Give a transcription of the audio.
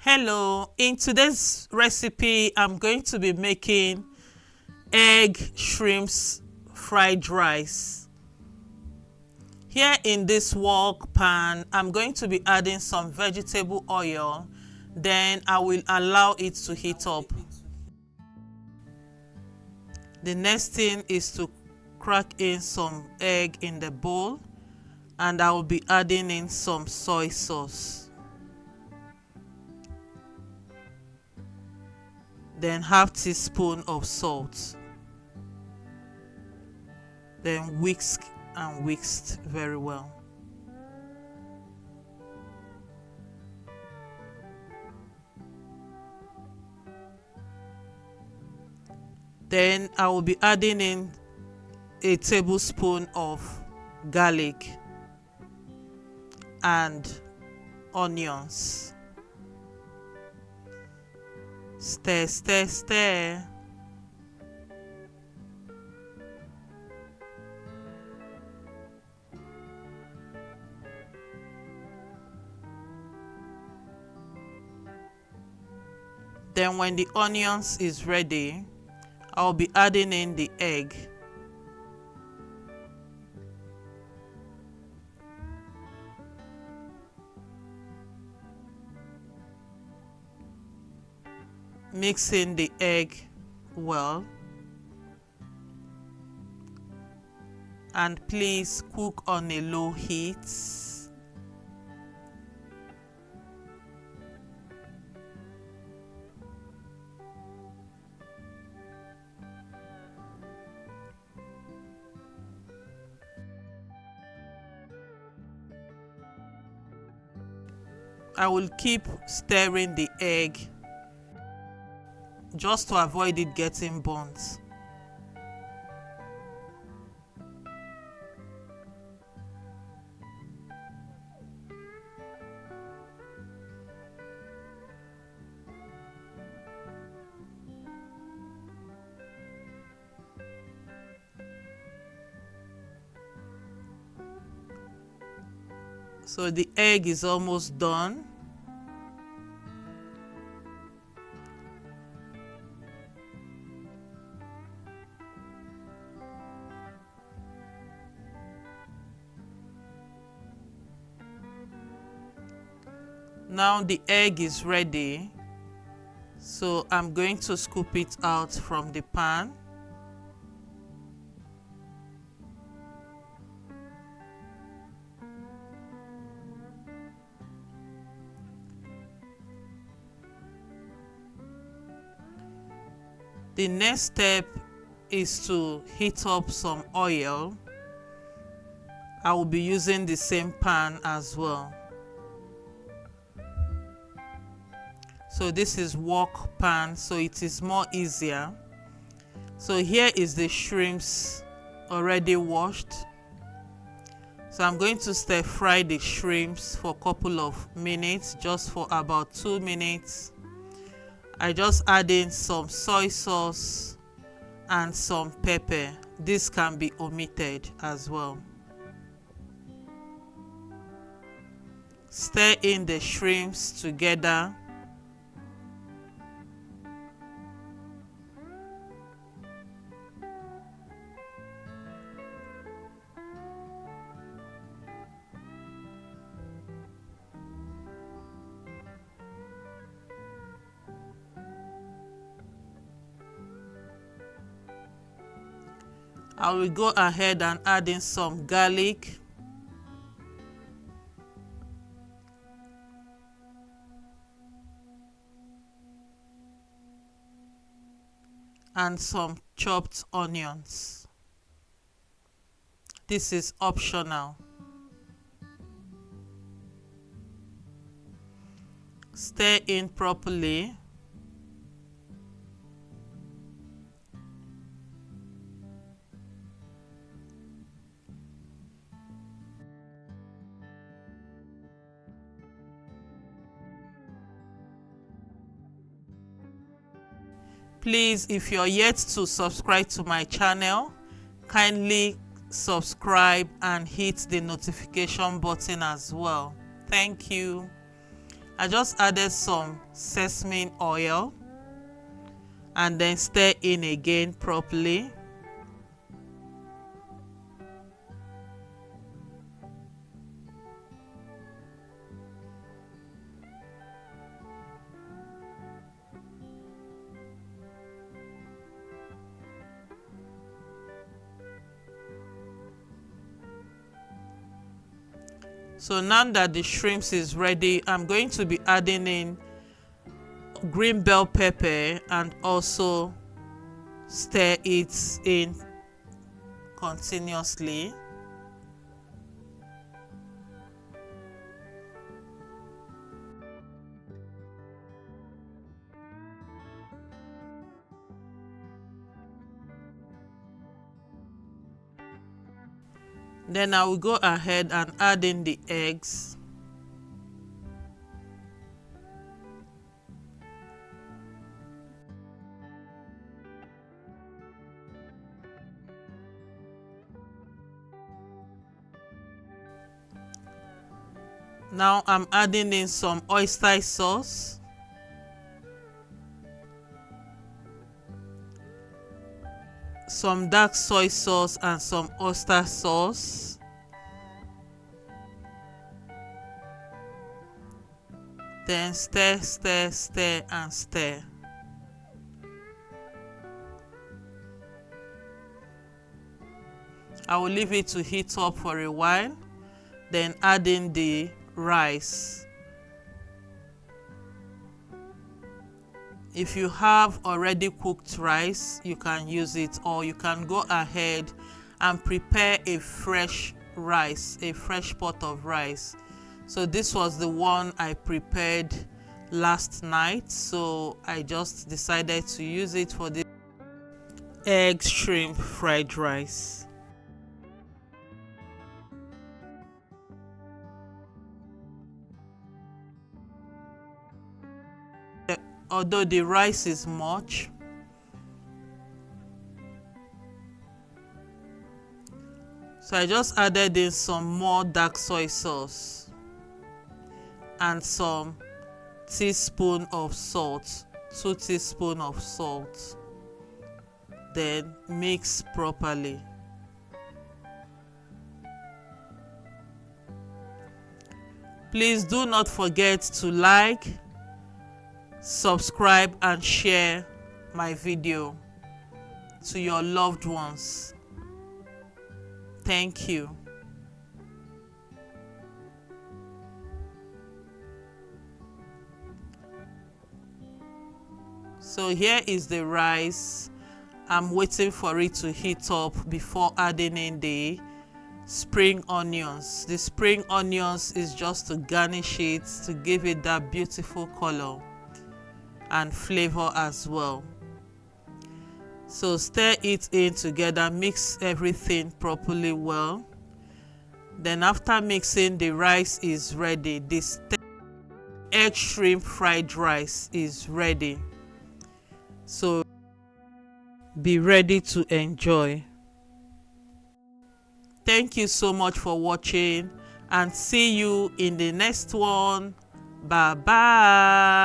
Hello, in today's recipe I'm going to be making egg shrimps fried rice. Here in this wok pan I'm going to be adding some vegetable oil, then I will allow it to heat up. The next thing is to crack in some egg in the bowl, and I will be adding in some soy sauce. Then half teaspoon of salt. Then whisk and whisk very well. Then I will be adding in a tablespoon of garlic and onions. Stir, stir, stir. Then when the onions is ready, I'll be adding in the egg. Mixing the egg well, and please cook on a low heat. I will keep stirring the egg just to avoid it getting burnt. So the egg is almost done. Now the egg is ready, so I'm going to scoop it out from the pan. The next step is to heat up some oil. I will be using the same pan as well. So this is wok pan, so it is more easier. So here is the shrimps already washed. So I'm going to stir fry the shrimps for a couple of minutes, just for about 2 minutes. I just add in some soy sauce and some pepper. This can be omitted as well. Stir in the shrimps together. I will go ahead and add in some garlic, and some chopped onions. This is optional. Stir in properly. Please, if you're yet to subscribe to my channel, kindly subscribe and hit the notification button as well. Thank you. I just added some sesame oil and then stir in again properly. So now that the shrimps is ready, I'm going to be adding in green bell pepper and also stir it in continuously. Then I will go ahead and add in the eggs. Now I'm adding in some oyster sauce. Some dark soy sauce and some oyster sauce. Then stir, stir, stir and stir. I will leave it to heat up for a while, then add in the rice. If you have already cooked rice, you can use it, or you can go ahead and prepare a fresh rice, a fresh pot of rice. So this was the one I prepared last night, so I just decided to use it for the egg shrimp fried rice. Although the rice is much, so I just added in some more dark soy sauce and some teaspoon of salt, 2 teaspoons of salt. Then mix properly. Please do not forget to like, subscribe and share my video to your loved ones. Thank you. So here is the rice. I'm waiting for it to heat up before adding in the spring onions. The spring onions is just to garnish it, to give it that beautiful color and flavor as well. So stir it in together, mix everything properly well. Then after mixing, the rice is ready. This egg shrimp fried rice is ready. So be ready to enjoy. Thank you so much for watching and see you in the next one. Bye bye.